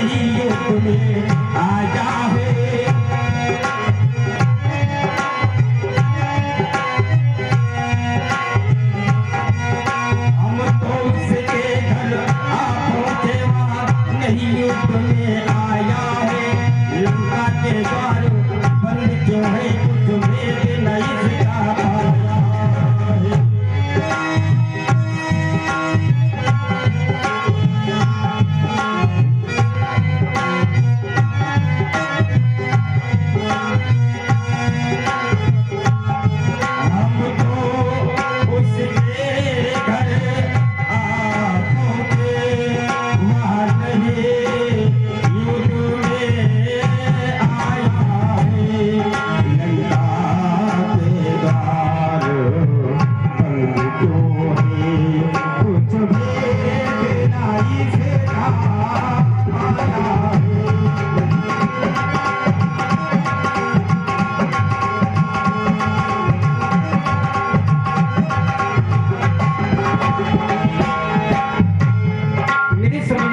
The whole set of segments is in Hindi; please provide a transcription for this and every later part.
नहीं युद्ध में आया है। हम तो उसके घर आ पहुंचे वहां नहीं युद्ध में आया है। लंका के द्वार बंद जो है कुछ भेद नहीं सिखा पाया है।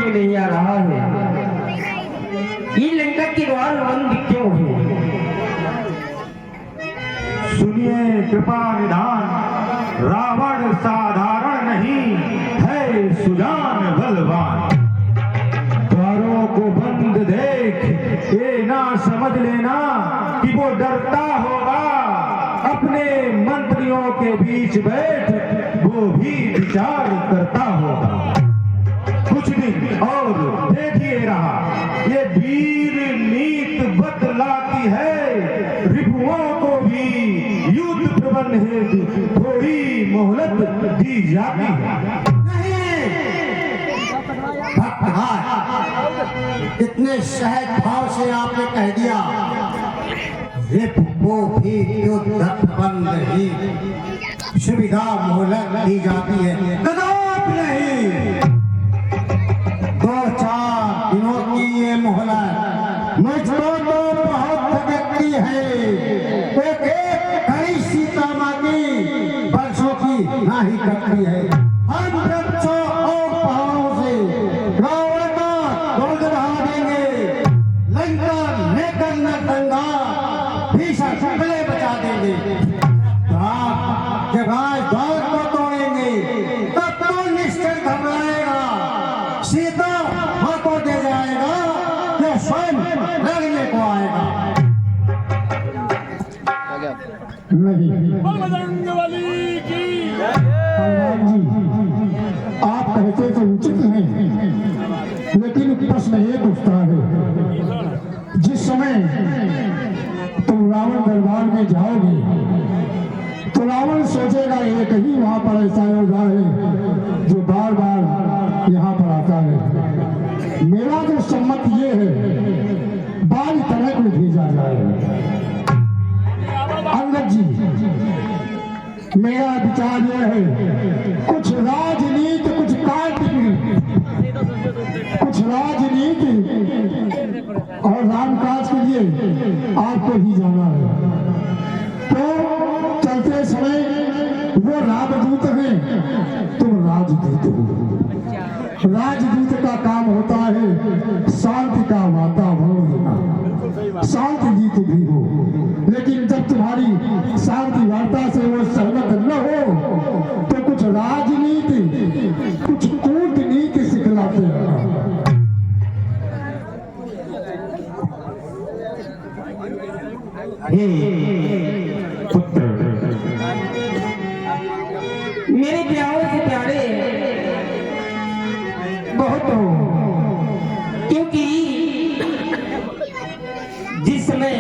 नहीं आ रहा है ये लंका के द्वार बंद क्यों है? सुनिए कृपा निधान, रावण साधारण नहीं है, सुजान बलवान। द्वारों को बंद देख ये ना समझ लेना कि वो डरता होगा। अपने मंत्रियों के बीच बैठ वो भी विचार करता होगा। कुछ दिन और देखिए रहा ये वीर नीत बतलाती है। रिपुओं को भी युद्ध प्रबंध हेतु थोड़ी मोहलत दी जाती है। इतने सहज भाव से आपने कह दिया रिपुओं भी युद्ध प्रबंध ही सुविधा मोहलत दी जाती है। कदापि नहीं। 2-4 दिनों की ये मोहलत मुझको तो बहुत थकती है। एक कड़ी सीता माँ की वर्षों की नाही करती है। हम वृक्षों और पहाड़ों से रावण का ध्वज बढ़ा देंगे। लंका लेकर नरदंगा भीषण पहले बचा देंगे। जब आज द्वार को तोड़ेंगे तब तो निश्चय घबराएगा। सीता हाथ को दे जाएगा या स्वयं लड़ने को आएगा। नहीं आप कहते तो उचित नहीं, लेकिन प्रश्न एक उठता है जिस समय तुम रावण दरबार में जाओगे तो रावण सोचेगा एक ही वहां पर ऐसा होगा है जो बार बार यहाँ पर आता है। मेरा जो सम्मत ये है बारी तरह को भेजा जाए। अंगद जी मेरा विचार यह है कुछ राजनीति कुछ कुछ राजनीति और रामकाज के लिए आपको ही जाना है। तो चलते समय वो राजदूत हैं, तुम राजदूत हो। राजदूत का काम होता है शांति का वातावरण देना। शांति जीत भी हो, लेकिन जब तुम्हारी शांति वार्ता से वो सहमत न हो तो कुछ राजनीति कुछ कूटनीति सिखलाते हैं। पुत्र मेरे प्यारों से प्यारे बहुत हो, क्योंकि जिस समय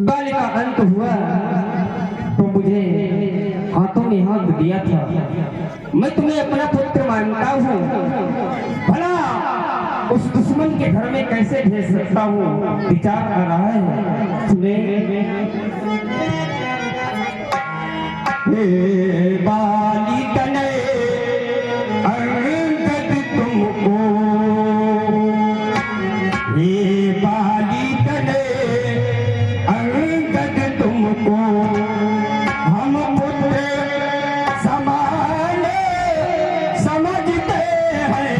बाल का अंत हुआ तो मुझे हाथों में हाथ दिया था। मैं तुम्हें अपना पुत्र मानता हूँ। भला उस दुश्मन के घर में कैसे भेज सकता हूँ? विचार कर रहा है। सुने बाली तने अंगद तुमको, ये बाली तने अंगद तुमको, हम पुत्र समान समझते हैं।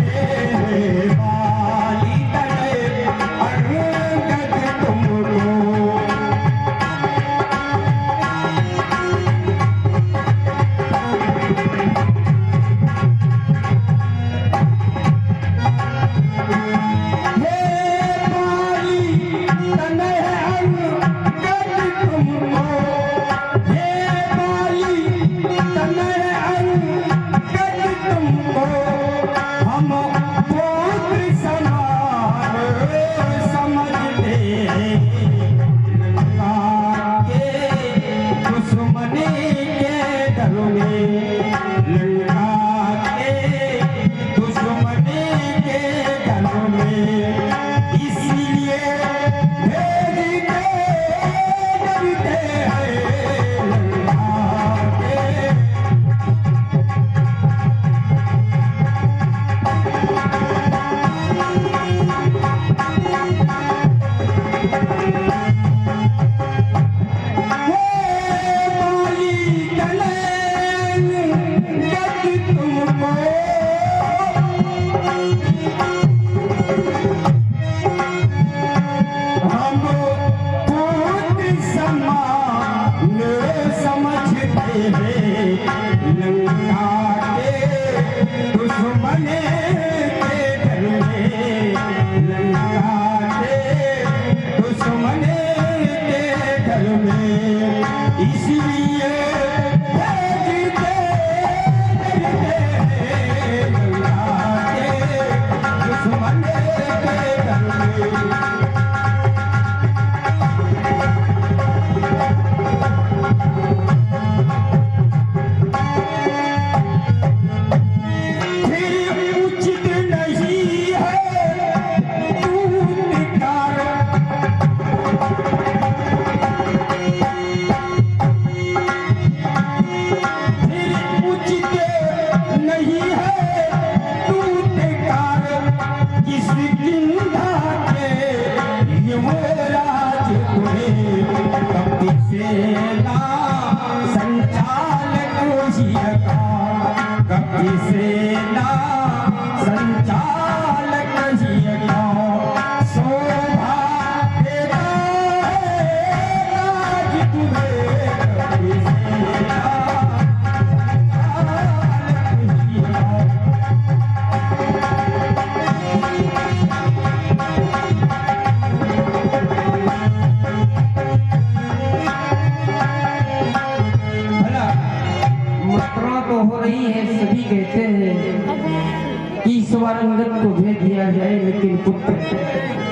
दिया जाए, लेकिन पुत्र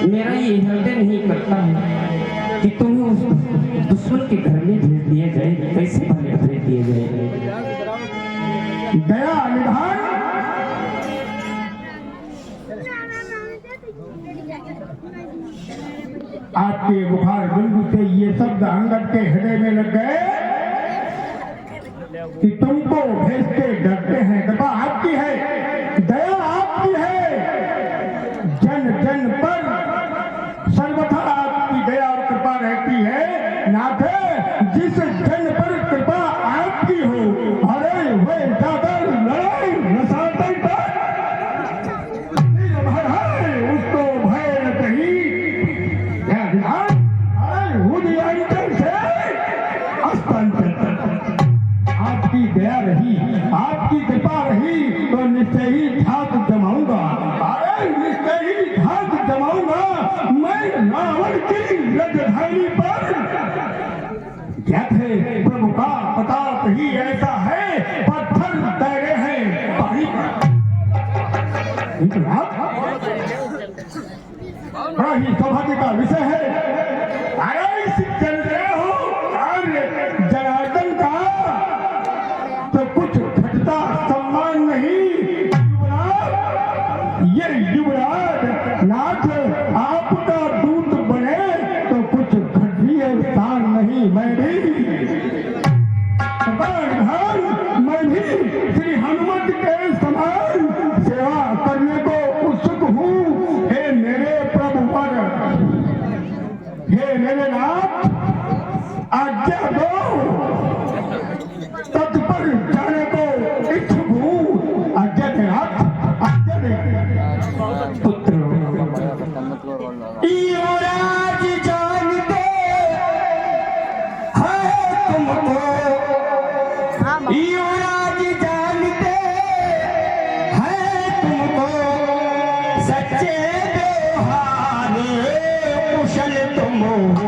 मेरा ये हृदय नहीं करता है कि तुम्हें उस दुश्मन के घर में भेज दिया जाए। कैसे भले भेज दिया जाए? दया निधान आपके बुखार बिंदु से ये शब्द अंगद के हृदय में लग गए कि तुमको भेज के डरते हैं। कृपा आपकी है, दया आपकी है, जन जन पर सर्वथा आपकी दया और कृपा रहती है। नाथ जिस जन पर कृपा आपकी हो, अरे वे ज्यादा लड़ाई नसातल पर निर्भर है, उसको भय न कही। आपकी दया रही, आपकी कृपा रही तो निश्चय ही धाक जमाऊंगा। अरे निश्चय ही धाक जमाऊंगा मैं रावण की राजधानी पर। क्या थे प्रभु का प्रताप ही ऐसा है, पत्थर तैरे हैं पानी पर। बड़ा ही सौभाग्य का विषय है। अरे इस चल रहे हो जनार्दन का तो कुछ घटता सम्मान नहीं। युवराज, ये युवराज नाथ आपका दूत बने तो कुछ घटिया स्थान नहीं। मैं भी श्री हनुमत के समान सेवा करने को उत्सुक हूँ। हे मेरे प्रभु पर, हे मेरे नाथ आज्ञा दो, तत् पर जाने को इच्छुक हूँ। आज्ञा के नाथ आज्ञा दे। पुत्र युवराज जानते हैं तुमको, युवराज जानते हैं तुमको, सच्चे व्यवहार कुशल तुम हो।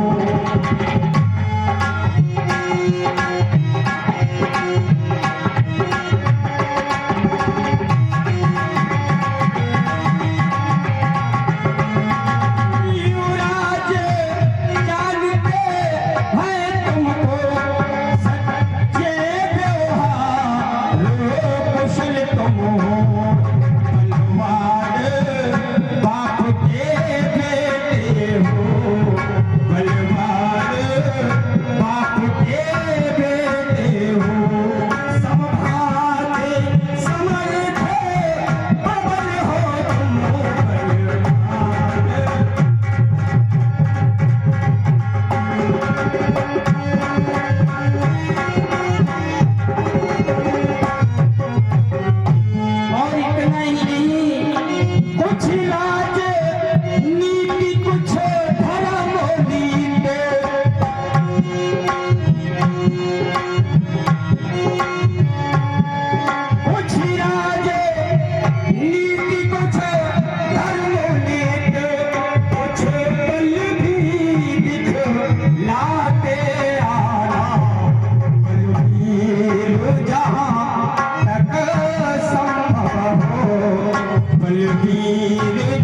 बलबीर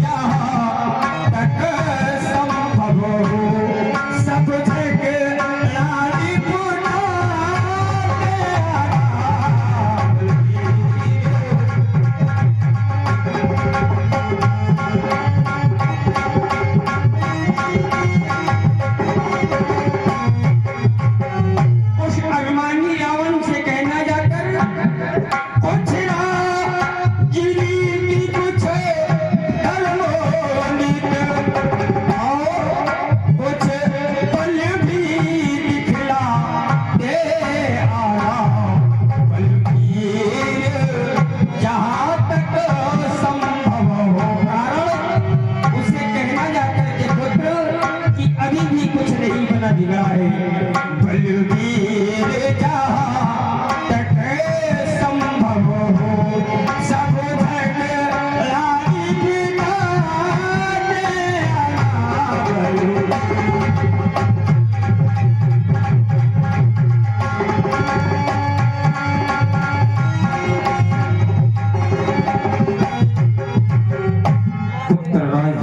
पुत्र राज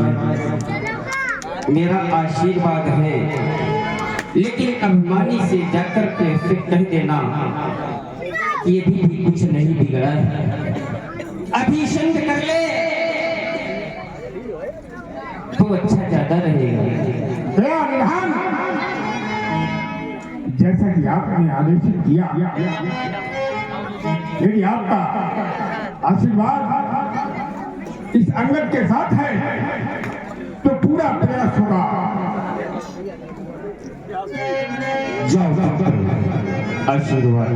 मेरा आशीर्वाद है, लेकिन अभिमानी से जाकर के उसे कह देना कि ये भी कुछ नहीं बिगड़ा है, अभी संग कर ले तो अच्छा ज्यादा रहेगा। दया निधान, जैसा कि आपने आदेशित किया, यदि आपका आशीर्वाद इस अंगद के साथ है तो पूरा प्रयास होगा। जाओ आशीर्वाद।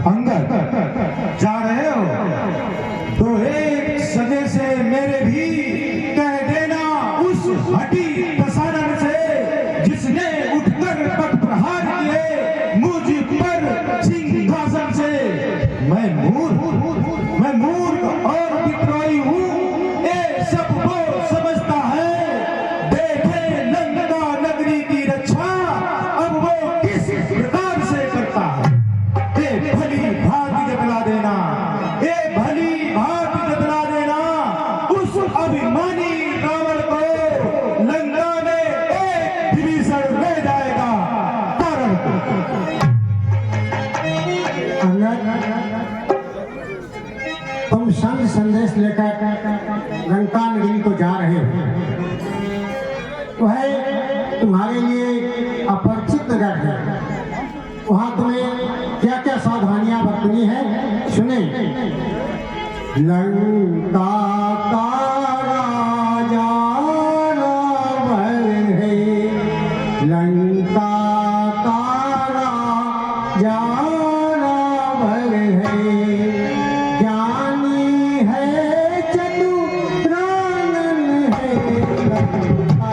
अंगद जा रहे हो तो एक सगे से मेरे भी कह देना उस हटी प्रसारण से जिसने उठकर पट प्रहार किए मुझ पर सिंहासन से। मैं मूर्ख और विद्रोही हूँ, ये सब वो समझता है। देखे लंका नगरी की रक्षा अब वो किस प्रकार से करता है। ये भली भांति जतला देना, ये भली भांति जतला देना उस अभिमानी रावण को लंका में एक विभीषण ले जाएगा। कारण तुम संग संदेश लेकर लंका नगरी को जा रहे हो, वह तुम्हारे लिए अपरिचित नगर है। वहां तुम्हें क्या क्या सावधानियां बरतनी है सुने। लंका का राजा रावण है, लंका का राजा रावण है। ज्ञानी है चतुरानन है, लंका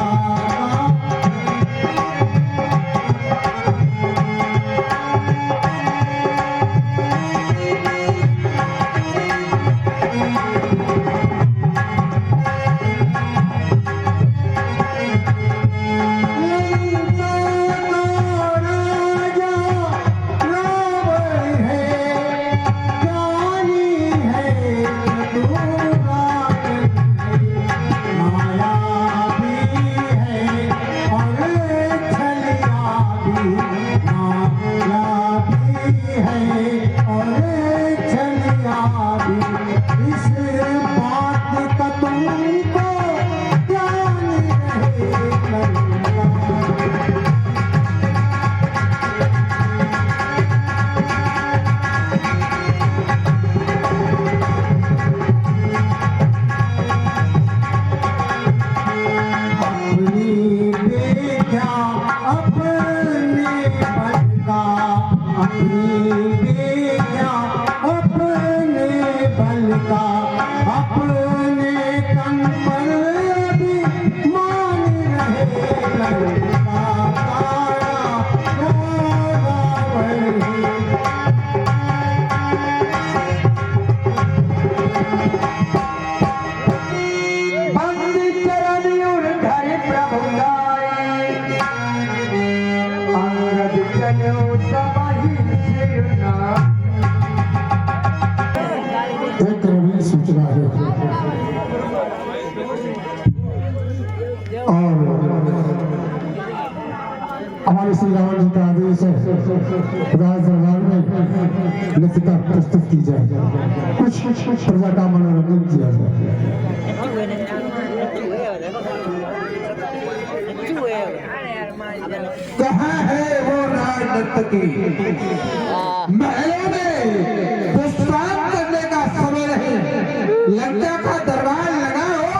सूचना है और हमारे श्री रावण जी का आदेश है राज दरबार में नृत्य प्रस्तुत की जाए, कुछ प्रजा का मनोरंजन किया जाए। कहाँ है वो राज नर्तकी? महलों में विश्राम करने का समय नहीं, लंका का दरबार लगा हो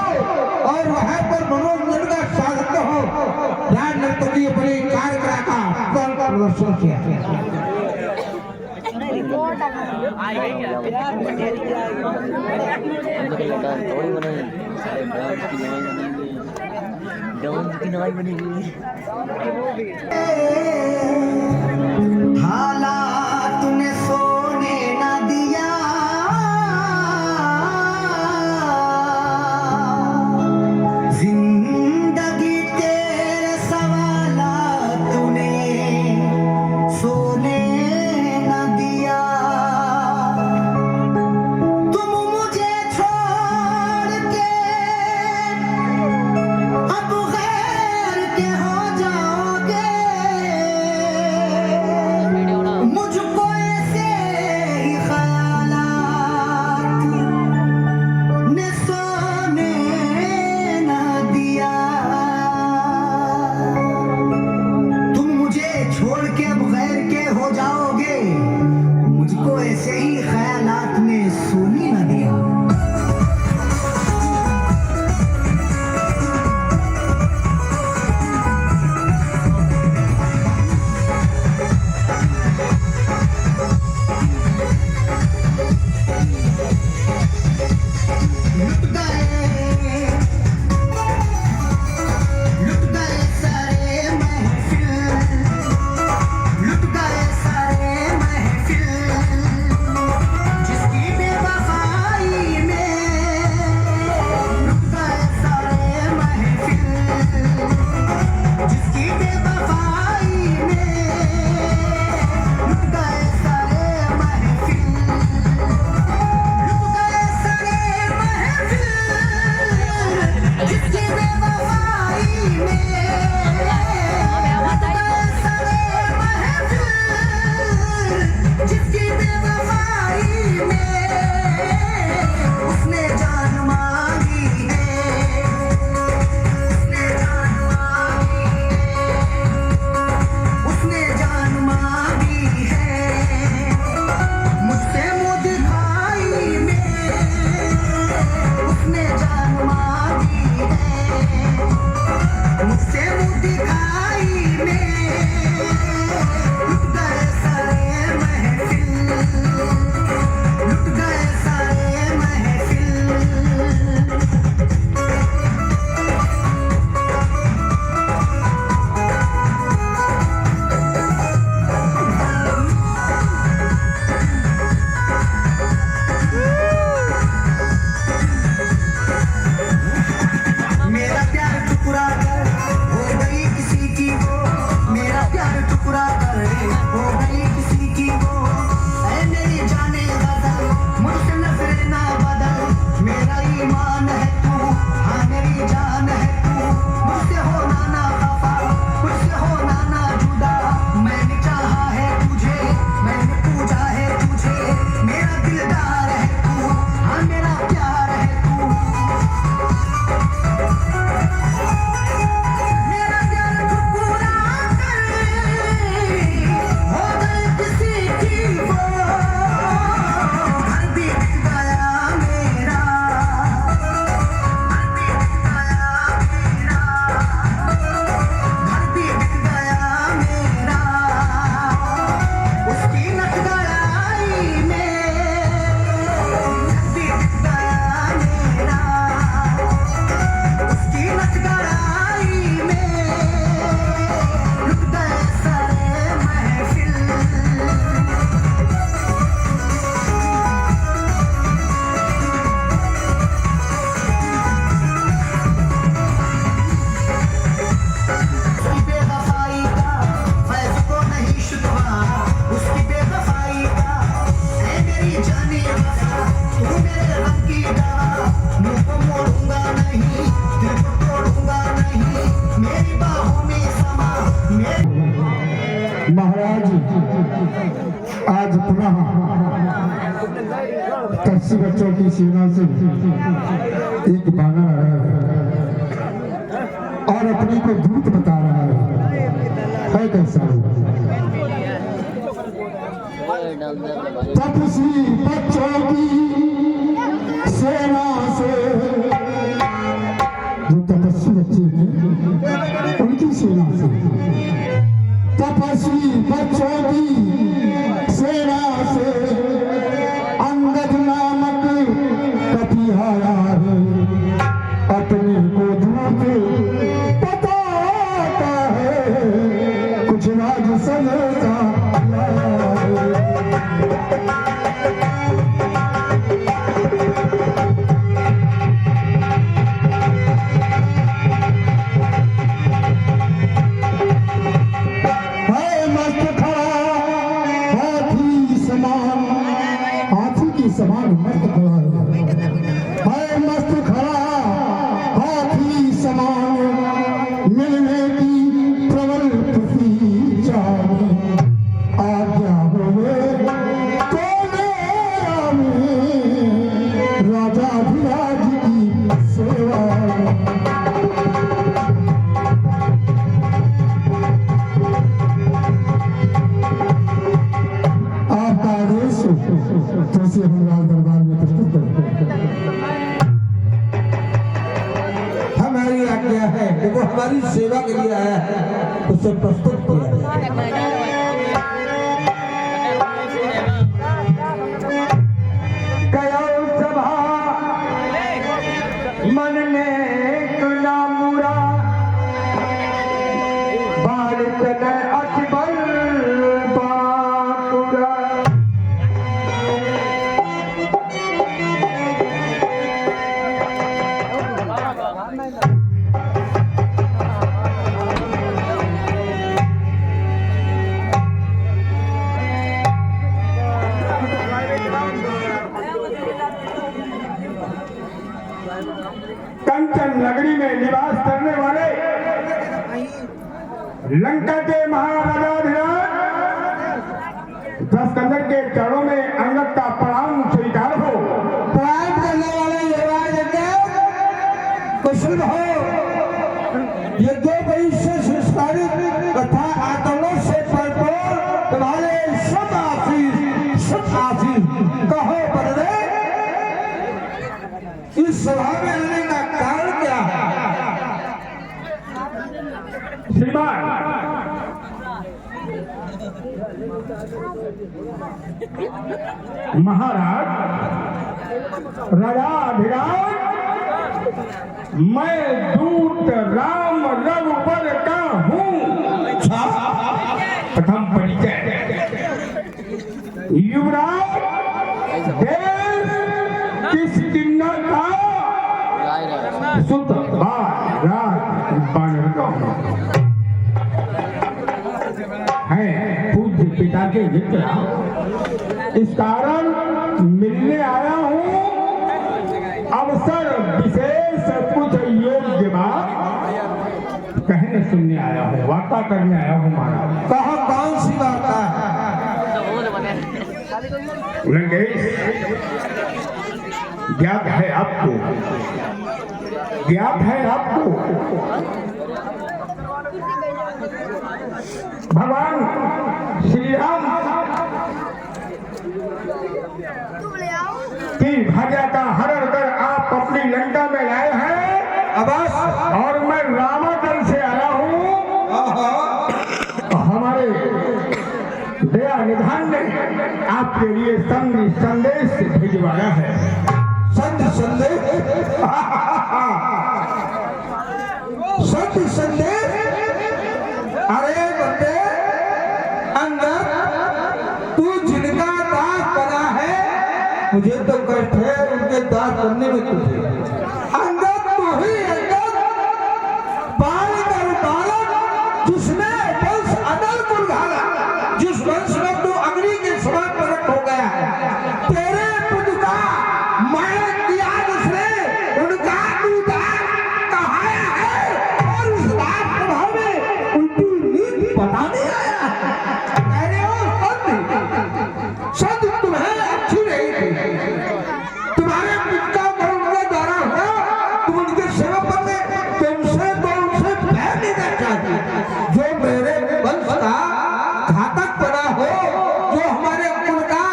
और वहाँ पर मनोरंजन का स्वागत हो। राज नर्तकी अपनी कार्यकला का प्रदर्शन किया। हालात ने सोने न दिया, जिंदगी तेरे सवालात ने सोने न दिया। तुम मुझे छोड़ महाराज आज पुनः तरसी बच्चों की सेना से एक बानर आया है और अपने को दूत बता रहा है कैसा तपस्वी बच्चों की सेना से, जो तपस्वी बच्चे हैं उनकी सेना से, तपस्वी बच्चों की सेना से अंगद नामक कपिहारा है, अपने को दूत बताता है, कुछ राज समझता समान मस्त खड़ा है मस्त खड़ा हाथी समान, मिलने की प्रबल प्रतीक्षा आज्ञा होवे तो मेरा में राजाधिराज की सेवा। आपका आदेश तो से हम राज दरबार में प्रस्तुत करते हैं। हमारी आज्ञा है, देखो हमारी सेवा के लिए आया है, उसे प्रस्तुत किया कया सभा मन ने ना मुरा बाल चले अजबल बाकुरा कंचन नगरी में निवास करने वाले लंका के महाराजाधिराज दशकंदर के चरणों में अंगद का प्रणाम स्वीकार हो। प्रणाम करने वाले युवराज कुशल हो। ये दो वही से संस्कारित तथा आदरों से भरपूर तुम्हारे सब आफिस कहो बदले इस सभा में आने का कारण क्या है? श्रीमान महाराज राजाधिराज मैं दूत राम रघुबर का हूँ। प्रथम परिचय युवराज देश किस किन्नर का सुत राज बानर का है पूज्य पिता के मित्र। इस कारण मिलने आया हूँ। अवसर विशेष कुछ योग्य बात कहने सुनने आया हूँ, वार्ता करने आया हूँ। महाराज कहा कौन सी वार्ता है? लंकेश ज्ञात है आपको, ज्ञात है आपको भगवान श्री राम की भार्या का हरण कर आप अपनी लंका में लाए हैं। अवश्य। और मैं रामादल से आया हूँ। हमारे दया निधान ने आपके लिए संदेश भिजवाया है। संदेश अरे बंदे अंदर तू जिनका दास बना है, मुझे तो कैसे उनके दास बनने में तुझे अंदर तू ही अंदर बाल कर बालक जिसने वंश अदल को ढाला, जिस वंश में तू अग्नि के समान प्रकट हो गया है। तेरे पुत्र का मैं किया जिसने उनका उदार कहाया है और उस बात प्रभाव में उल्टी नीति बताने आया है। अरे ओ सद तुम्हें अच्छी नहीं थी। तुम्हारे पिता को उनके द्वारा हुआ, तुम उनके सेवा बने, तुमसे तो उनसे बैर लेना चाहिए। जो मेरे वंश का घातक बना हो, जो हमारे कुल का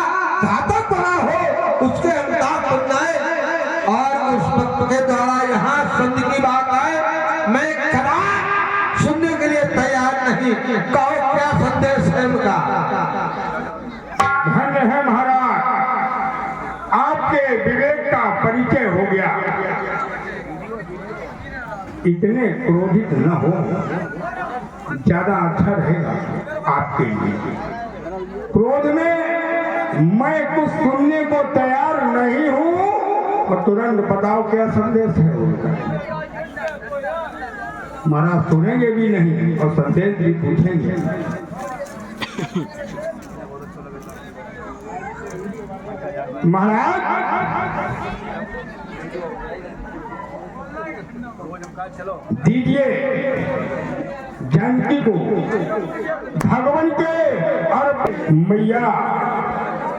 घातक बना हो, उसके अंदाज बनना है। और उस वक्त के द्वारा यहाँ संधि की बात आए, मैं कदा सुनने के लिए तैयार नहीं। कहो क्या संदेश है उनका? धन्य है महाराज, आपके विवेक का परिचय हो गया। इतने क्रोधित न हो, ज्यादा अच्छा रहेगा आपके लिए। क्रोध में मैं कुछ सुनने को तैयार नहीं हूँ। और तुरंत बताओ क्या संदेश है उनका। महाराज सुनेंगे भी नहीं और संदेश भी पूछेंगे। महाराज दीजिए जानकी को भगवान के और मैया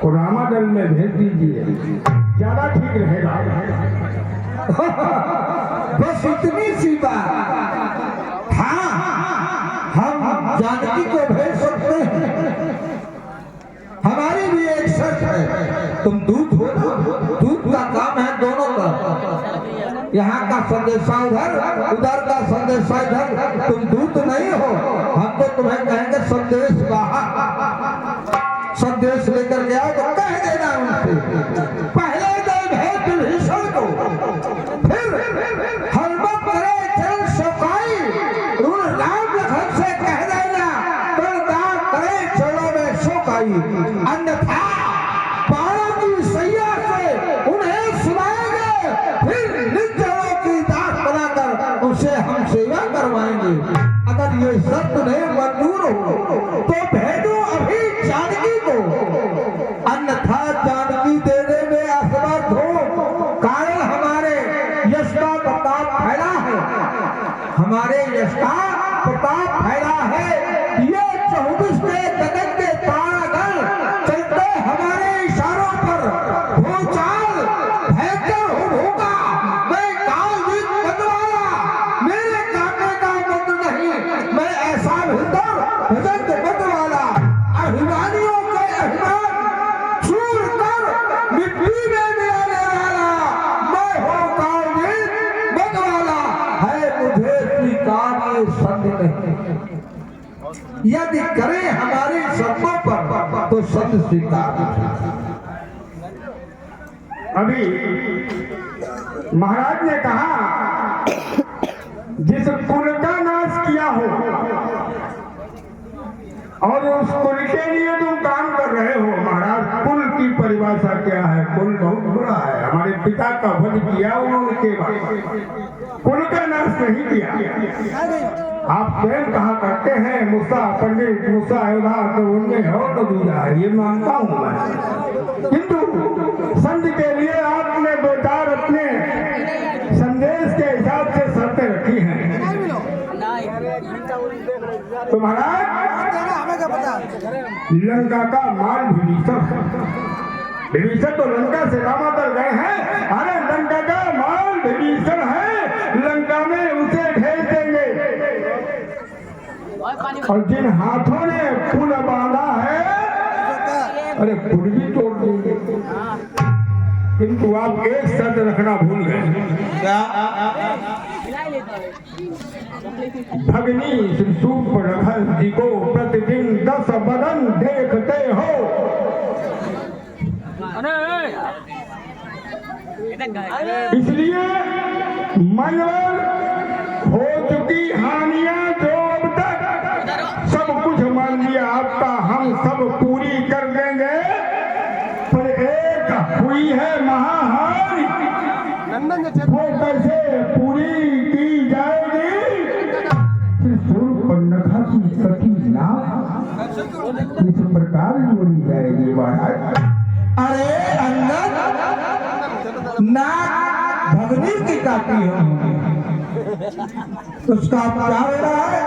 को रामादल में भेज दीजिए, ज्यादा ठीक रहेगा। बस इतनी सी बात। हाँ, हम जानकी को भेज सकते हैं। हमारी भी एक शर्त है, तुम दूत हो ना, दूत का काम है दोनों का। यहाँ का संदेशा उधर, उधर का संदेशा इधर। तुम दूत नहीं हो, हम तो तुम्हें कहेंगे संदेश बाहर। संदेश लेकर गया तो कह देना उनसे, पहले दो भेद विभीषण को, फिर फरमाई, अन्यथा बाणों की सैया से उन्हें सुनाएंगे, फिर निर्जनों की दास बनाकर उसे हम सेवा करवाएंगे। अगर ये शर्त नहीं मंजूर हो तो भेजो अभी जानकी को, अन्यथा जानकी देने में असमर्थ हो। कारण हमारे यश का प्रताप फैला है, हमारे यश का प्रताप फैला है। ये 24 के गगन के तारागण चलते हमारे इशारों पर, भूचाल भयंकर हो होगा। मैं कालदीप बंदवाला, मेरे काटने का मंत्र नहीं, मैं ऐसा भीतर भजंत बंदवाला, अभिमानियों के अभिमान चूर कर मिट्टी में मिलाने वाला मैं हूँ कालदीप बंदवाला। है मुझे स्वीकार ये संग नहीं, यदि करें हमारी शर्तों पर तो संग स्वीकार। अभी महाराज ने कहा जिस कुल का नाश किया हो और उस कुल के लिए तुम काम कर रहे हो। महाराज कुल की परिभाषा क्या है? कुल बहुत बुरा है। हमारे पिता का वध किया उन्होंने, केवल कुल का नाश नहीं किया। आप स्वयं कहा करते हैं मूसा पंडित, मूसा अयोध्या तो उनमें हो तो दूजा है, ये मानता हूं मैं। किंतु संत के लिए आपने दो चार अपने संदेश के हिसाब से शर्तें रखी हैं। तो महाराज लंका का माल विभीषण है, विभीषण तो लंका से दामादर गए हैं। अरे लंका का माल विभीषण है, लंका में उसे भेज देंगे। और जिन हाथों ने पुल बांधा है, अरे पुल भी तोड़ देंगे। किंतु आप एक शर्त रखना भूल गए। क्या? भगनी शिशुप रखल जी को प्रतिदिन 10 बदन देखते हो। इसलिए मनोर हो चुकी हानियां जो अब तक सब कुछ मान लिया आपका, हम सब पूरी कर देंगे। पर एक हुई है महाहानि, वो कैसे पूरी की जाएगी? सूर्पनखा की सती नाम इस प्रकार जोड़ी जाएगी महाराज। अरे अंदर नाक भगनी की काटी हो, उसका क्या हो रहा है?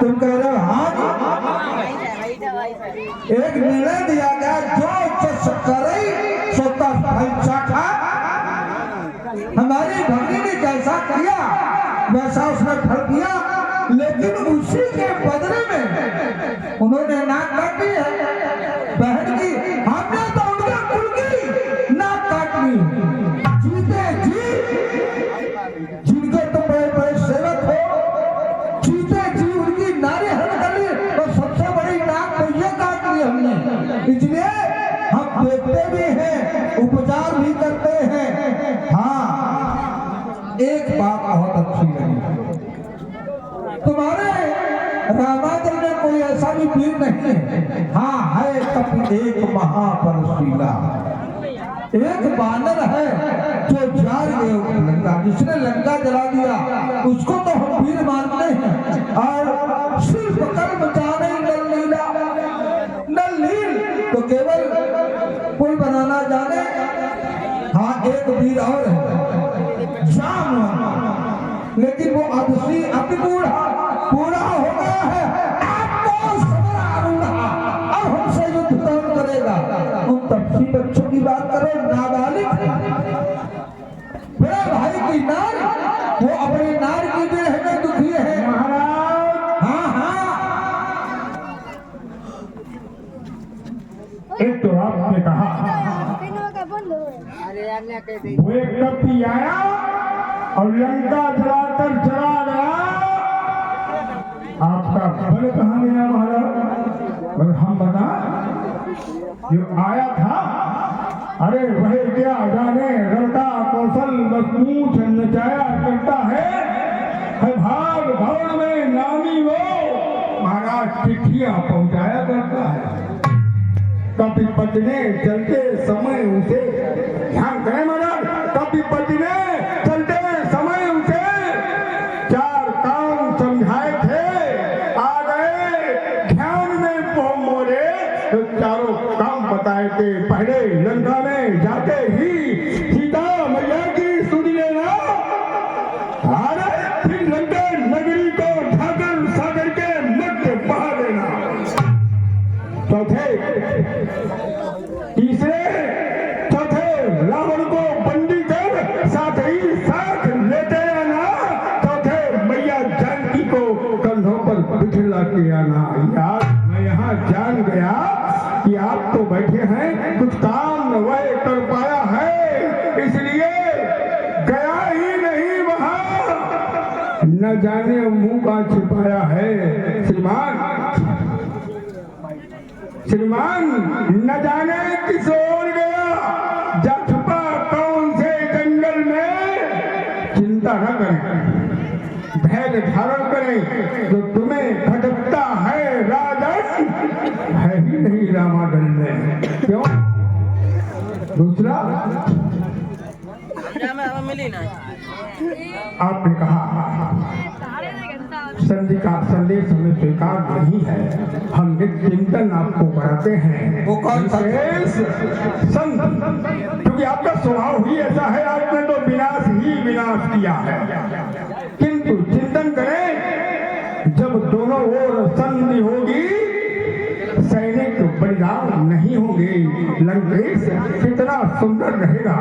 तुम कह रहे हो हाँ। एक निर्णय दिया गया, जो करे सो का फल चाखा। हमारी भगनी ने जैसा किया वैसा उसने फल दिया, लेकिन उसी के बदले में उन्होंने नाक काटी है बहन की। हमने तो उनके कुल की नाक काटनी। जीते जी जिनके तो बड़े बड़े सेवक हो, जीते जी उनकी नारी हरण कर ली, तो सबसे बड़ी नाक तो ये काट ली हमने। इसलिए हम देखते भी हैं, उपचार भी करते हैं। हाँ, एक बात बहुत अच्छी लगी, तुम्हारे रामायण में कोई ऐसा भी वीर नहीं है। हाँ है कपि एक महापरशीला, एक बानर है जो जार गए लंका, जिसने लंका जला दिया, उसको तो हम वीर मानते हैं। और सिर्फ कर्म जाने नल लीला, नल लील तो केवल पुल बनाना जाने। हाँ एक वीर और है जाम, लेकिन वो अदसी अति बूढ़ा पूरा हो गया है। आपको समरा अरूढ़ा, अब हमसे युद्ध कौन करेगा? तुम तपसी बच्चों की बात करो, नाबालिग बड़े भाई की नार, वो अपनी नार की देह में दुखी है महाराज। हाँ हाँ, एक तो आपने कहा वो एक कपि आया और लंका जलाकर चला गया। आपका बल कहाँ गया महाराज? और हम बता जो आया था, अरे वह क्या जाने रटा कौशल बस पूछ नचाया करता है भाग भवन में नामी वो महाराज चिट्ठियां पहुंचाया करता है। कपिपति ने चलते समय उसे, ध्यान करें महाराज, कपिपति ने चलते समय उसे 4 काम समझाए थे। आ गए ध्यान में वो मोरे तो चारों काम बताए थे। पहले लंका में जाते ही सीता मैया की सुन लेना, फिर लंका नगरी को ढाकर सागर के मध्य बहा देना। चौथे रावण को बंदी कर साथ ही साथ लेते आना। चौथे मैया जानकी को कंधों पर बिठला के आना। यार मैं यहाँ जान गया कि आप तो बैठे हैं, कुछ काम वह कर पाया है, इसलिए गया ही नहीं वहाँ। न जाने मुंह का छिपाया है श्रीमान न जाने किस ओर गया, जा छुपा कौन से जंगल में। चिंता न करें, धैर्य धारण करें, जो तुम्हें भटकता है राजन है ही नहीं रामाडल में। क्यों? दूसरा आपने कहा संधि का संदेश हमें स्वीकार नहीं है, हम नित्य चिंतन आपको कराते हैं। वो कौन सा संत? क्योंकि आपका स्वभाव ही ऐसा है, आपने तो विनाश ही विनाश किया है। किंतु चिंतन करें, जब दोनों ओर संधि होगी, सैनिक बलिदान नहीं होंगे, लंकेश कितना सुंदर रहेगा,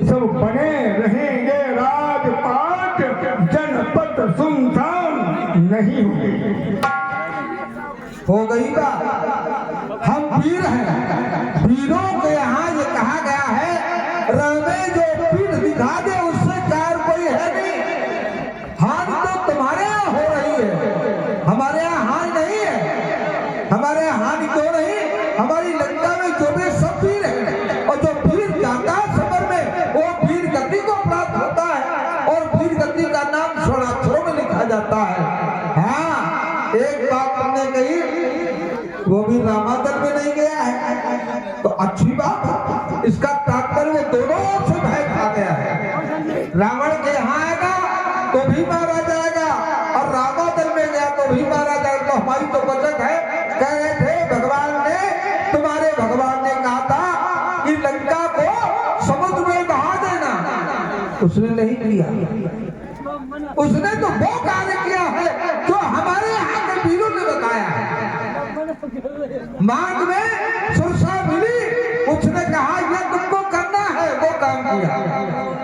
सब बने रहेंगे राजपाट, जनपद सुनसान नहीं होंगे। हो गई बात। हम वीर हैं, वीरों के यहाँ ये कहा गया है, रवे जो पीठ दिखा दे उससे कार कोई है नहीं। हानि तो तुम्हारे यहाँ हो रही है, हमारे यहाँ हानि नहीं है। हमारे यहाँ हानि क्यों नहीं? हमारी लंका में जो भी सब वीर है, और जो वीर जाता है सफर में वो वीर गति को प्राप्त होता है, और वीर गति का नाम स्वर्णाक्षरों में लिखा जाता है। हाँ, एक बात तुमने कही, वो भी रामादल में नहीं गया है तो अच्छी बात है। इसका तात्पर्य वो दोनों ओर से भय खा गया है। रावण के यहाँ आएगा तो भी मारा जाएगा, और रामादल में गया तो भी मारा जाएगा। तो हमारी तो बचत है। कह रहे थे तुम्हारे भगवान ने कहा था कि लंका को समुद्र में बहा देना, उसने नहीं किया। उसने तो वो कार्य किया है जो हमारे यहाँ के वीरों ने बताया है। मांग में सुरसा मिली, उसने कहा ये तुमको करना है, वो काम किया।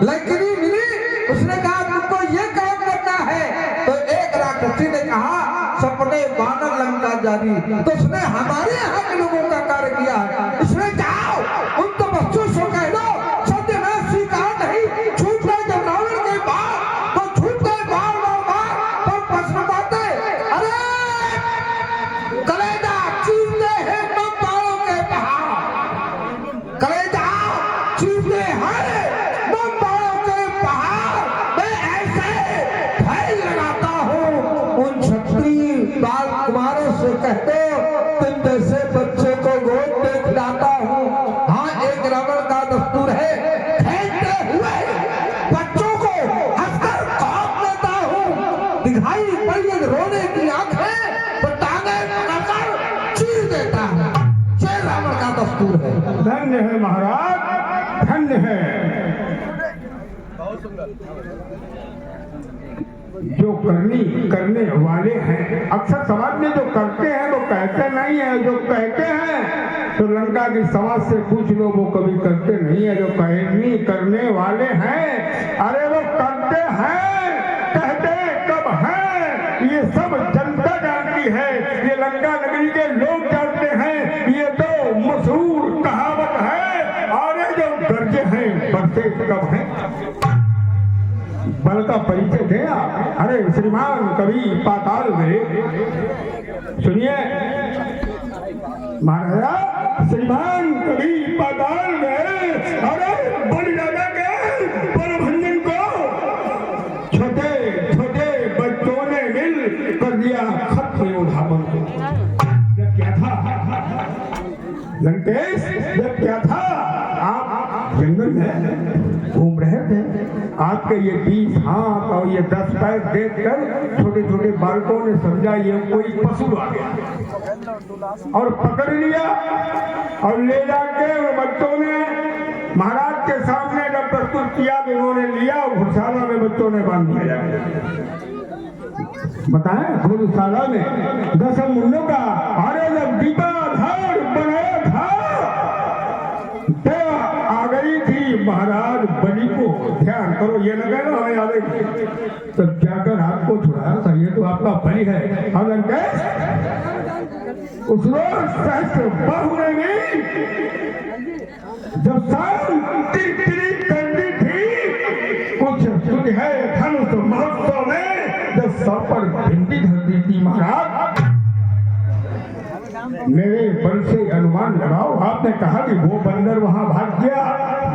लंकनी मिली, उसने कहा तुमको ये काम करना है, तो एक राक्षसी ने कहा सपने बानर लंका जारी, तो उसने हमारे यहाँ के लोगों का कार्य किया है। इसमें जाओ उन तो बच्चों से कह दो सत्य में स्वीकार नहीं, छूट गए जब रावण के बाद तो छूट गए बार पर प्रश्न बाते। अरे कलेजा चीरते हैं बम्बारों के पहाड़, कलेजा चीरते हैं बम्बारों के पहाड़। मैं ऐसे भय लगाता हूँ उन क्षत्रिय बाल कुमारों से कहते तुम जैसे बच्चे को गोद में खिलाता हूँ। हाँ, एक रावण का दस्तूर है, फेंकते हुए बच्चों को हंसकर कौप देता हूँ। दिखाई पड़ी रोने की आंखें तो टांगे पकड़कर चीर देता है। ये रावण का दस्तूर है। धन्य है महाराज, धन्य है। जो करने वाले हैं, अक्सर समाज में जो करते हैं वो कहते नहीं है, जो कहते हैं तो लंका की समाज से पूछ लो, वो कभी करते नहीं है। जो करने वाले हैं, अरे वो करते हैं, कहते कब हैं ये सब जनता जानती है, ये लंका नगरी के लोग जानते हैं। ये तो मशहूर कहावत है। और ये जो गरजे हैं बरसे कब हैं, बल का परिचय दें आप। अरे श्रीमान कभी पाताल गए, सुनिए महाराजा, श्रीमान कभी पाताल गए। अरे बल राजा के परभंजन को छोटे छोटे बच्चों ने मिल कर दिया खत्म योद्धापन को। क्या था लंकेश, जब क्या था, आप जंगल में घूम रहे थे, आपके ये 20 हाथ और ये 10 पैर देखकर छोटे छोटे बालकों ने समझा ये कोई पशु आ गया और पकड़ लिया और ले जाके वो बच्चों ने महाराज के सामने जब प्रस्तुत किया तो उन्होंने लिया और घुड़शाला में बच्चों ने बांध दिया। बताएं, घुड़शाला में 10 मुन्नों का अरे जब दीपा धार बनाया था तो आ गई थी महाराज बलि को। ध्यान करो, ये लगा ना हमें आ गई तो जाकर आपको छुड़ाया था, ये तो आपका बलि है। और लंकेश, उस रोज सहस्त्र बाहुने में जब शांति करनी थी, कुछ सुध है धनुष महोत्सव में जब सौ पर भिंडी धरती थी महाराज, मेरे बल से अनुमान लगाओ, आपने कहा कि वो बंदर वहां भाग गया,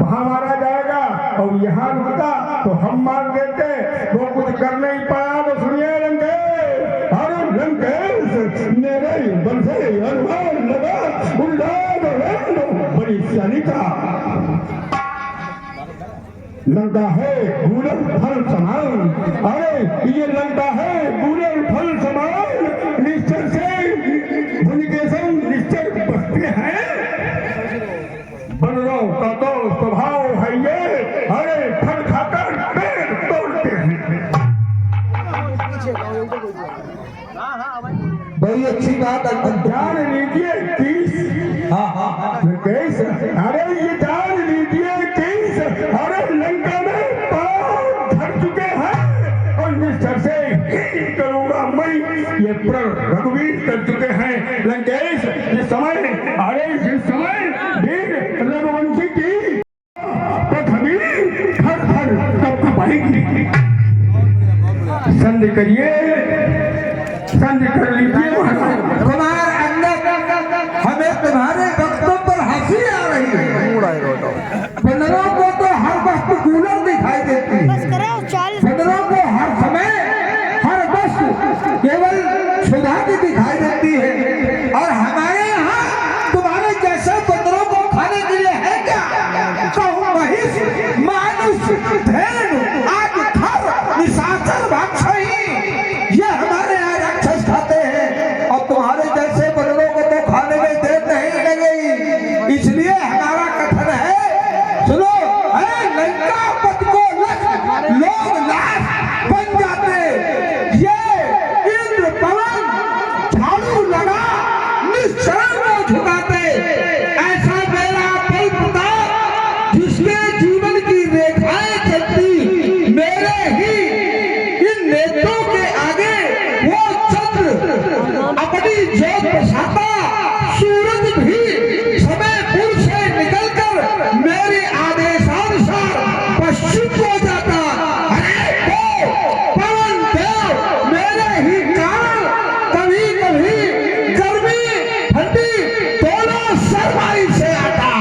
वहां मारा जाएगा और यहाँ रुकता तो हम मार देते, वो कुछ कर नहीं पाया। तो सुनिए लंकेश, अरे लंकेश, मेरे बल से अनुमान लगा, बड़ी सैनिका लंका है गूलर फल समान, अरे ये लंका है गूलर फल समान, निश्चय से भुजकेशन निश्चय बसते हैं, बंदरों का तो स्वभाव है ये, अरे फल खाकर पेड़ तोड़ते हैं। बड़ी अच्छी बात है, जान लीजिए 30। अरे ये जान लीजिए 30, अरे लंका में पांव धर चुके हैं और निश्चय से ही करूंगा मैं, ये प्रण रघुवीर कर चुके हैं। लंकेश, ये समय, अरे ये समय वीर रघुवंशी की पृथ्वी थर थर कपाएगी। संधि करिए, संधि कर लीजिए। तुम्हारे अंदर हमें तुम्हारे वक्तों पर हंसी आ रही है। बंदरों को तो हर वक्त कूलर दिखाई देती है, बंदरों को हर समय हर वक्त केवल सुधा की दिखाई देती है, और हमारे यहाँ तुम्हारे जैसे बंदरों को खाने के लिए है क्या? कहूँ महिष, मानुष, धेनु, आदि खर, निशाचर, भक्षही, ये हमारे यहाँ राक्षस खाते हैं, और तुम्हारे जैसे बंदरों को तो खाने में देर नहीं लगेगी। इसलिए हमारा कथन है, सुनो, लंकापति को लोग लाश बन जाते, ये इंद्र पवन झाड़ू लगा निश्चरण को झुकाते। ऐसा मेरा बल प्रताप जिसके जीवन की रेखाएं चलती मेरे ही इन नेत्रों के आगे, वो चंद्र अपनी जोत बसाता, सूरज भी समय पुर से निकलकर मेरे आदेशानुसार पश्चिम को जाता। अरे तो पवन देव मेरे ही कारण कभी कभी गर्मी ठंडी दोनों सरमाई से आता।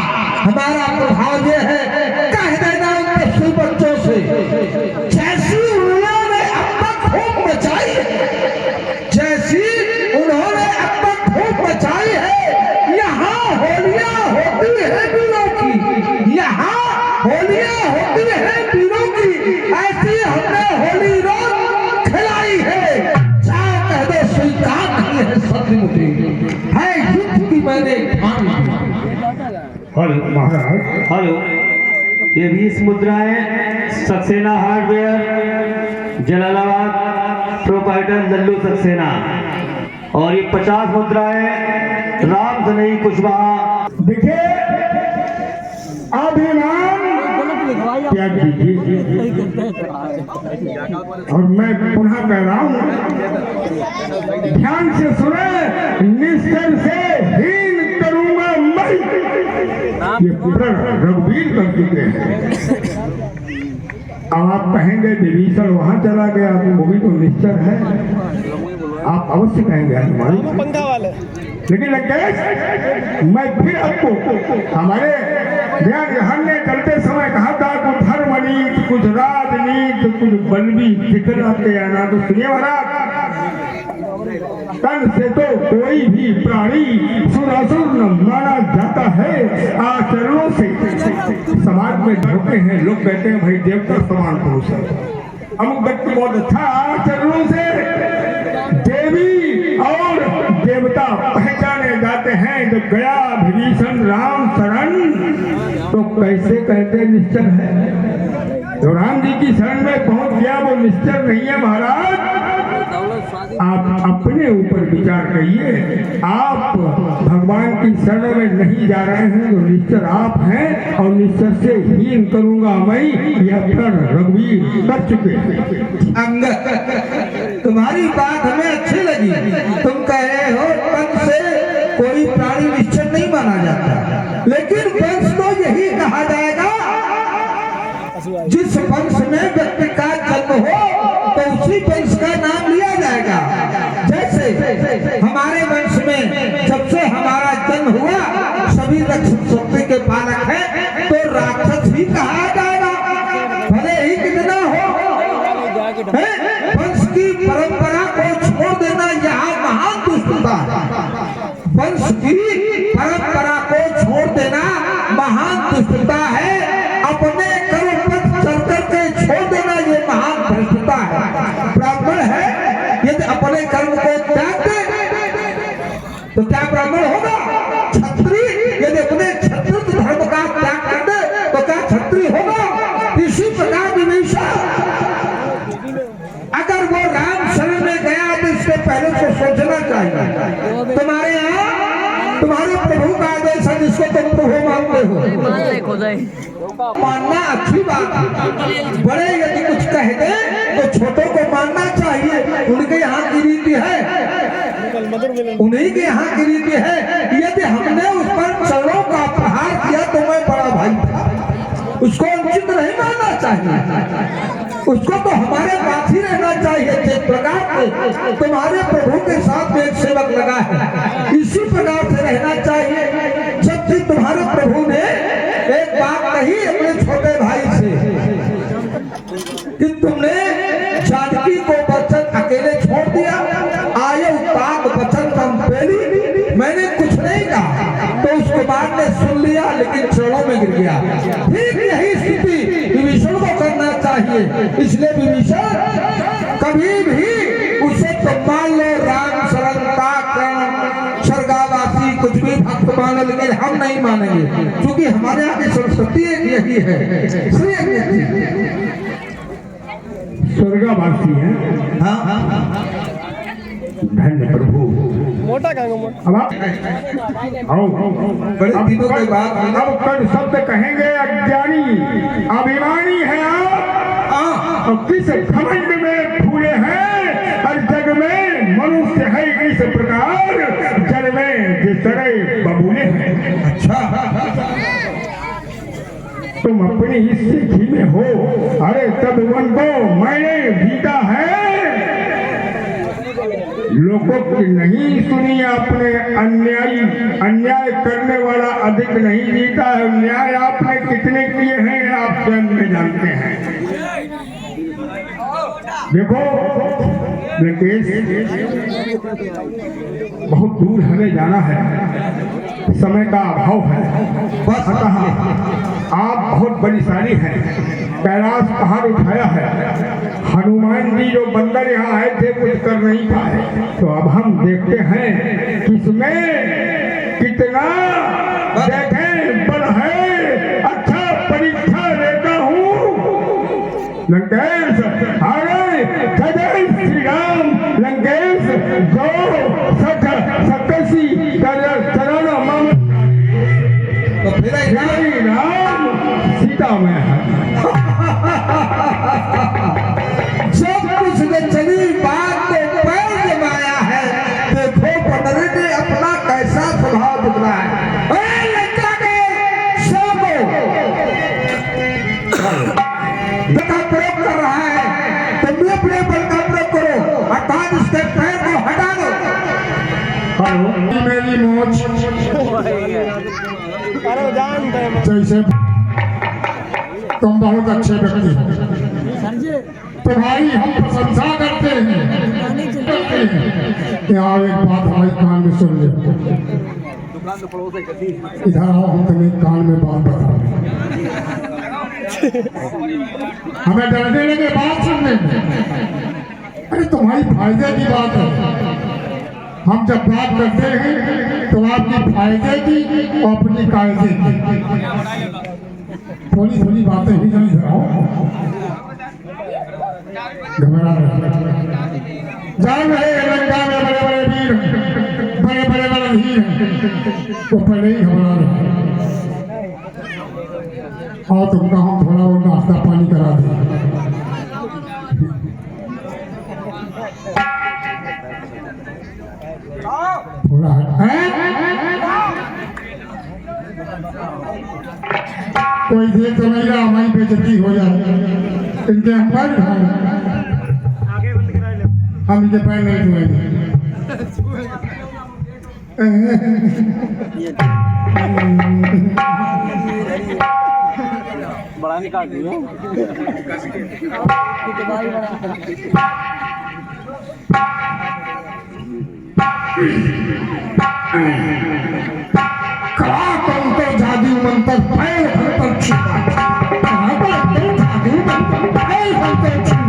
हमारा प्रभाव ये है, कह देना उन पशु बच्चों से, जैसी उन्होंने अब तक धूप मचाई है, जैसी उन्होंने अब तक धूप मचाई है, यहाँ होलियां होती है वीरों की, यहाँ होलियां होती है वीरों की, ऐसी हमने होली रोज खिलाई है। चाहे कह दो स्वीकार नहीं है, सत्यमुझे है युद्ध की मैंने ठान ली। हेलो महाराज, हेलो, ये 20 मुद्राएं सक्सेना हार्डवेयर जलालाबाद, प्रोपाइटर लल्लू सक्सेना, और ये 50 मुद्राएं राम सनई कुशवाहा। देखिए अभिमान त्याग दीजिए, और मैं पुनः कह रहा हूं, ध्यान से सुने, निश्चय से हीन करूंगा मैं, ये प्रण रघुवीर कर चुके हैं। अब आप कहेंगे विभीषण वहां चला गया, तो वो भी तो निश्चय है, आप अवश्य कहेंगे हनुमान। लेकिन लंकेश, मैं फिर आपको हमारे ज्ञान ने चलते समय कहा था, कुछ धर्मनीति, कुछ राजनीति, कुछ बल भी दिखलाते आना। तो सुनिए महाराज, तन से तो कोई भी प्राणी सुरासुर न माना जाता है। आचरणों से समाज में ढोके हैं लोग, कहते हैं भाई देवता समान पुरुष है। अमुक व्यक्ति बहुत अच्छा आचरणों से देवी और देवता पहचाने जाते हैं। जब गया विभीषण राम शरण तो कैसे कहते निश्चल है। जो राम जी की शरण में पहुंच गया वो निश्चल नहीं है महाराज। आप अपने ऊपर विचार करिए। आप भगवान की शरण में नहीं जा रहे हैं तो निश्चल आप हैं, और निश्चल से हीन करूंगा मैं, यह प्रण रघुवीर कर चुके हैं। अंगद, तुम्हारी बात हमें अच्छी लगी। तुम कह रहे हो पंच से कोई प्राणी निश्चल नहीं माना जाता, लेकिन पंच तो यही कहा जाएगा जिस वंश में व्यक्ति का जन्म हो तो उसी वंश का नाम लिया जाएगा। जैसे हमारे वंश में जब से हमारा जन्म हुआ सभी रक्षक शक्ति के पालक हैं, तो राक्षस ही कहा जाएगा, भले ही कितना हो। वंश की परंपरा को छोड़ देना यहाँ महान दुष्टता है। वंश की परंपरा को छोड़ देना महान दुष्टता है। अपने कर्म पर चल करके छोड़ देना ये महान भ्रष्टता है। ब्राह्मण है यदि अपने कर्म को त्याग दे तो क्या ब्राह्मण होगा? क्षत्रिय यदि अपने क्षत्रिय धर्म का त्याग कर दे तो क्या क्षत्रिय होगा? इसी प्रकार विभीषण अगर वो राम शरण में गया तो इससे पहले तो सोचना चाहिए। तुम्हारे यहाँ तुम्हारे प्रभु का आदेश है जिसको तुम प्रभु मानते हो, मानना अच्छी बात है। बड़े यदि कुछ कह दे तो छोटों को मानना चाहिए। उनके यहाँ की रीति है, उन्हीं के यहाँ की रीति है। यदि हमने उस पर चरणों का प्रहार किया तो मैं बड़ा भाई था, उसको अनुचित नहीं मानना चाहिए। उसको तो हमारे पास ही रहना चाहिए। जिस प्रकार से तुम्हारे प्रभु के साथ एक सेवक लगा है, इसी प्रकार से रहना चाहिए। जब भी तुम्हारे प्रभु ने एक बात कही अपने छोटे भाई से कि तुमने जानकी को वचन अकेले छोड़ दिया, आये उत्पाद वचन कम पहली, मैंने कुछ नहीं कहा तो उस कुमार ने सुन लिया लेकिन चरणों में गिर गया। ठीक यही स्थिति विभीषण को करना चाहिए। इसलिए विभीषण कभी भी उसे तो मान लो राम शरण का कर्ण स्वर्गावासी कुछ भी भक्त मानो, लेकिन हम नहीं मानेंगे क्योंकि हमारे यहाँ की संस्कृति यही है। स्वर्गावासी है। धन्य प्रभु। अब आप बड़े दिनों के बाद अब कल शब्द कहेंगे अज्ञानी अभिमानी है आप, और किस घमंड में फूले हैं। हर जग में मनुष्य है इस प्रकार, जल में जिस तरह बबूले हैं। अच्छा, तुम अपनी इस सिद्धि में हो। अरे तब वन को मैंने जीता है, लोगों की नहीं सुनी आपने। अन्याय करने वाला अधिक नहीं जीता है। न्याय आपने कितने किए हैं आप स्वयं में जानते हैं। देखो राकेश, बहुत दूर हमें जाना है, समय का अभाव है। अतः आप बहुत बलिशाली हैं, कैलाश पहाड़ उठाया है। हनुमान जी जो बंदर यहाँ आए थे कुछ कर नहीं पाए, तो अब हम देखते हैं किसमें कितना देखें बल है। अच्छा परीक्षा लेता हूँ। लंकेश अरे जय श्री राम। लंकेश जो सकसी चरण मम तो फिर श्री राम सीता में है। जब कुछ ने चली बात को पैर जमाया है, देखो पंडरी ने अपना कैसा स्वभाव बदला है। लंका के सबको बल का प्रयोग कर रहा है, तुम भी अपने बल का प्रयोग करो, अर्थात इसके पैर को हटा दो। मेरी मोच जैसे तुम बहुत अच्छे व्यक्ति हो, तुम्हारी हम प्रशंसा करते हैं। यहाँ एक बात हमारे कान में सुन ले, इधर आओ, हम तुम्हें कान में बात बता रहे। हमें डरने लगे बात सुनने में। अरे तुम्हारी फायदे की बात है। हम जब बात करते हैं तो आपकी फायदे की और अपनी कायदे की थोड़ी थोड़ी बातें ही नहीं कराओ, घबरा रहे। जान रहे लंका में बड़े बड़े वीर, बड़े बड़े रणधीर, वो पहले ही घबरा रहे। और तुमका हम थोड़ा और नाश्ता पानी करा दें। थोड़ा कोई देख तो नहीं रहा, हमारी बेइज्जती हो जाए। इनके हम पैर उठाएंगे, हम इनके पैर नहीं छुएंगे। बड़ा निकाल दिया। कहा तो जादू मंत्र पैर पर छिपा, कहा तो जादू मंत्र पैर पर छिपा,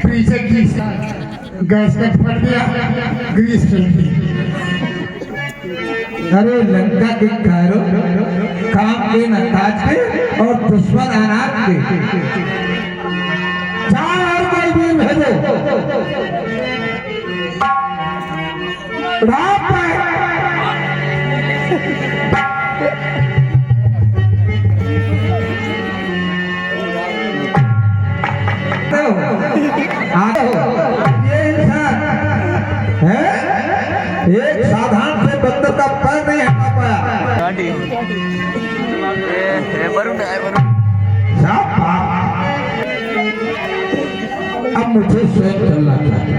पीछे की गैस कट फट गया, ग्रीस चल गई। अरे लंका के कारो काम के न काज के और दुश्मन अनाज के, चार और कोई भी भेजो। रात ये इंसान है, एक साधारण से बंदर का पैर नहीं हटा पाया। अब मुझे स्वयं चलना चाहिए।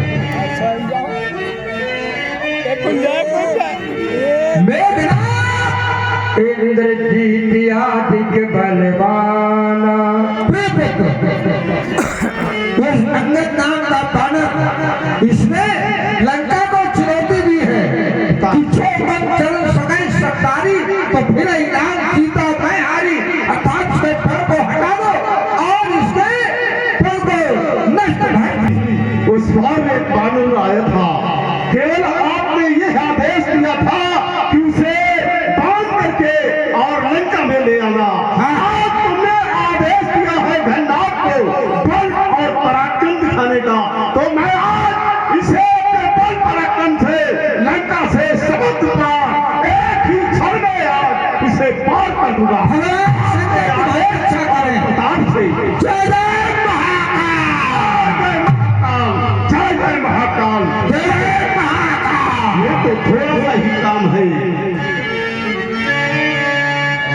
इंद्रजीत आदिक बलवाना, उस अंगद नाम का बानर, इसने लंका को चुनौती दी है कि छो मन चरण सगाई सत्तारी, तो फिर ईरान सीता मैं हारी, अर्थात से पर को हटा दो और इसके पर को नष्ट कर। उस बार एक बानर आया था, केवल आपने यह आदेश दिया था कि उसे बांध करके और लंका में ले आना। आज तुमने आदेश दिया है घननाथ को बल और पराक्रम दिखाने का, तो मैं आज इसे अपने बल पराक्रम से लंका से समुद्र पार एक ही क्षण में आज इसे पार कर दूंगा। अच्छा करें से जय जय महाकाल, जय महाकाल। ये तो थोड़ा सा ही काम है।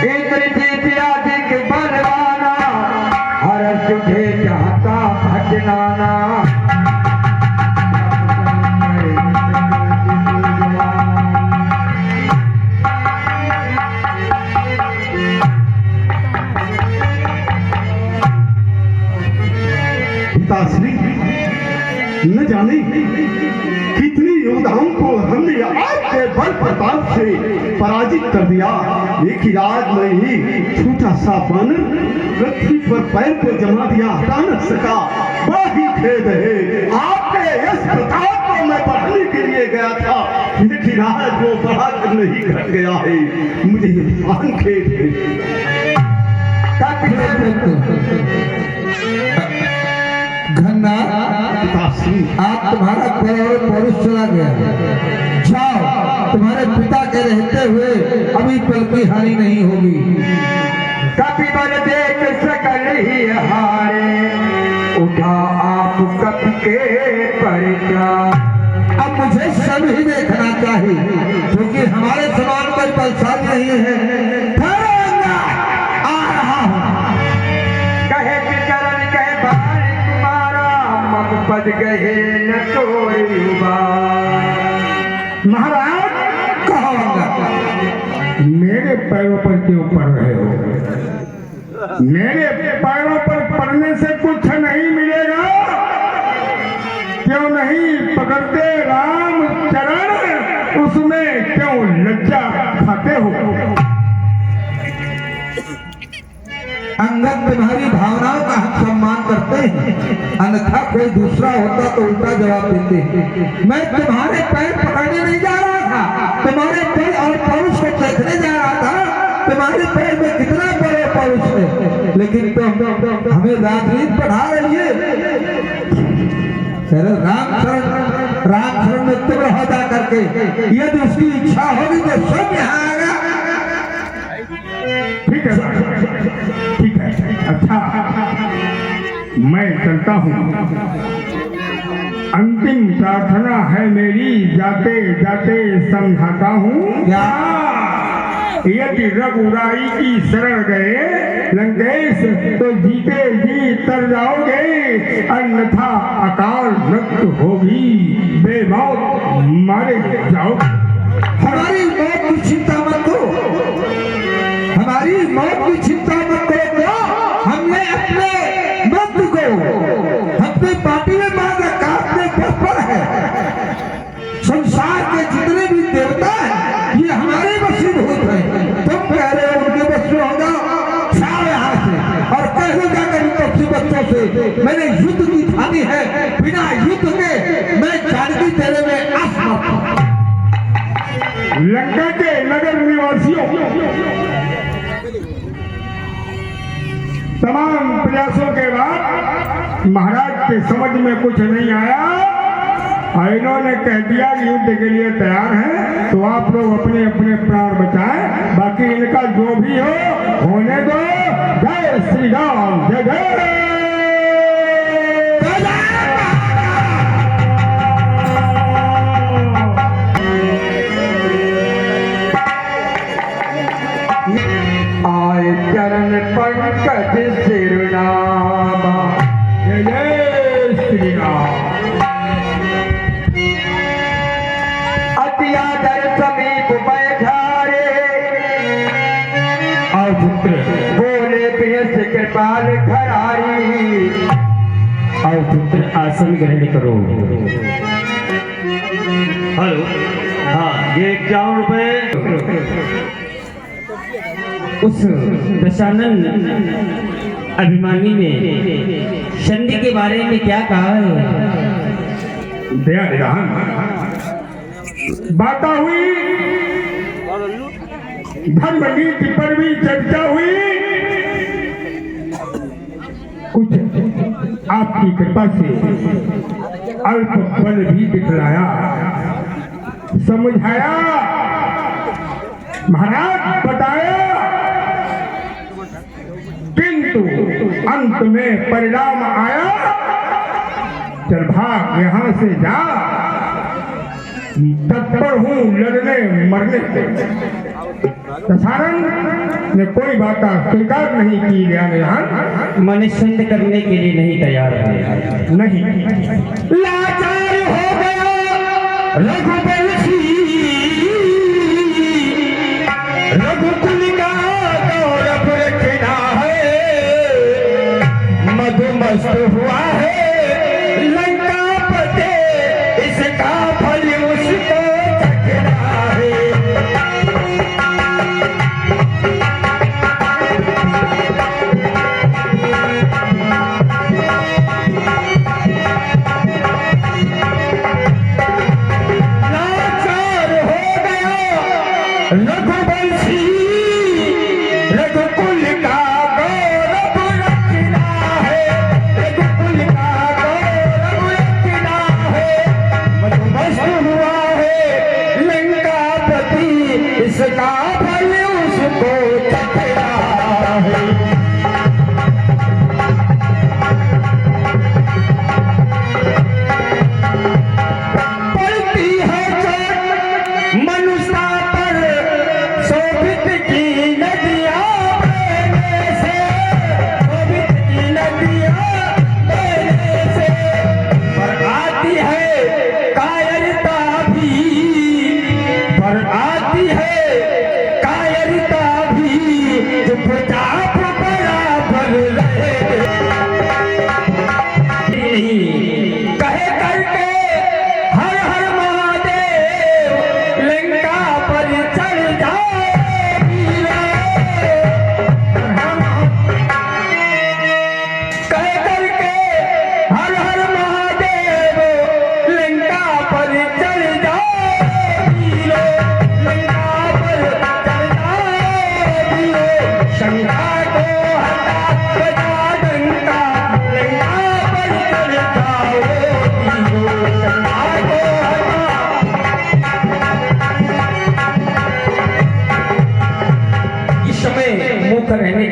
इंद्रजीत आदिक बलवाना, हर तुझे चाहता भजनाना। पिताश्री, न जाने कितनी योद्धाओं को हमने आपके बल प्रताप से पराजित कर दिया, लेकिन आज मैं ही छोटा सा बानर पृथ्वी पर पैर को जमा दिया, हटा न सका। बड़ा ही खेद है, आपके इस प्रताप को मैं बढ़ाने के लिए गया था, लेकिन आज वो बढ़ाकर नहीं घट गया है। मुझे महान खेद है। घन्ना, पिताश्री, आज तुम्हारा पौरुष चला गया। जाओ, तुम्हारे पिता के रहते हुए अभी पल की हानि नहीं होगी। कभी बल देख सकल ही हारे, उठा आप कप के परिचा। अब मुझे सब ही देखना चाहिए, क्योंकि हमारे समान कोई बलशाली नहीं है। आ रहा हूँ, कहे कि चरण कहे बाहर गए न कोई महाराज कहो मेरे पैरों पर क्यों पड़ रहे हो? मेरे पैरों पर पड़ने से कुछ नहीं मिलेगा। क्यों नहीं पकड़ते राम चरण, उसमें क्यों लज्जा खाते हो? अंगद तुम्हारी भावनाओं का हम सम्मान करते हैं, अन्यथा कोई दूसरा होता तो उल्टा जवाब देते। मैं तुम्हारे पैर पकड़ने नहीं जा रहा था, तुम्हारे पैर और पौरुष को देखने जा रहा था। तुम्हारे पैर में कितना बड़े पौरुष है, लेकिन तुम हमें राजनीति पढ़ा रही है। राम शरण में तुम रहो जा करके, यदि उसकी इच्छा होगी तो सब यहाँ आएगा। ठीक है, ठीक है, अच्छा मैं चलता हूँ। अंतिम प्रार्थना है मेरी, जाते जाते समझाता हूँ। क्या? यदि रघुराई की शरण गए लंकेश तो जीते जी तर जाओगे, अन्यथा अकाल मृत्यु होगी, बेमौत मारे जाओगे। हमारी मौत की चिंता मत करो, हमारी मौत की चिंता मत करो। हमने अपने मृत्यु को अपने पार्टी में बांध रखा, अपने पद पर है। संसार के जितने भी देवता हैं ये हमारे वशीभूत हैं। तुम कह रहे हो उनके बस में हो जाओ, जाओ यहाँ से और कह दो जाकर उन पक्षी बच्चों से मैंने युद्ध की ठानी है, बिना युद्ध के मैं जानकी तेरे में असमर्थ हूं। लंका के नगर निवासियों, तमाम प्रयासों के बाद महाराज के समझ में कुछ नहीं आया। इन्होंने कह दिया कि युद्ध के लिए तैयार हैं, तो आप लोग अपने अपने प्राण बचाएं, बाकी इनका जो भी हो होने दो। जय श्री राम, जय जय। आए चरण पंकज सिरनामा, जय जय श्री राम। अत्यादर समीप बैठारे और पुत्र बोले बेस कृपाल घरारी। और पुत्र आसन ग्रहण करो। हेलो, हाँ ये 51 रुपए। उस दशानन अभिमानी ने शंडी के बारे में क्या कहा है? दया निधान बाता हुई, धर्म नीति पर भी चर्चा हुई। कुछ आपकी कृपा से अल्प बल भी दिखलाया, समझाया, महाराज बताया, किंतु अंत में परिणाम आया। चल भाग यहाँ से जा, तत्पर हूँ लड़ने मरने से। दशानन ने कोई बात स्वीकार नहीं की। ज्ञान मन शुद्ध करने के लिए नहीं तैयार है। नहीं लाचार हो गया रघुवंशी, रघुकुल का गौरव रखना है। मधुमस्त हुआ है लंका पते, इसका फल उसको चखना है। लाचार हो गया रघुवंशी, रघुकुल का गौरव रखना है।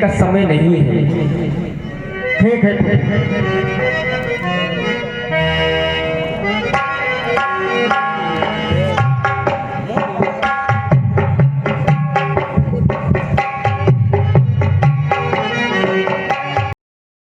का समय नहीं है। ठीक है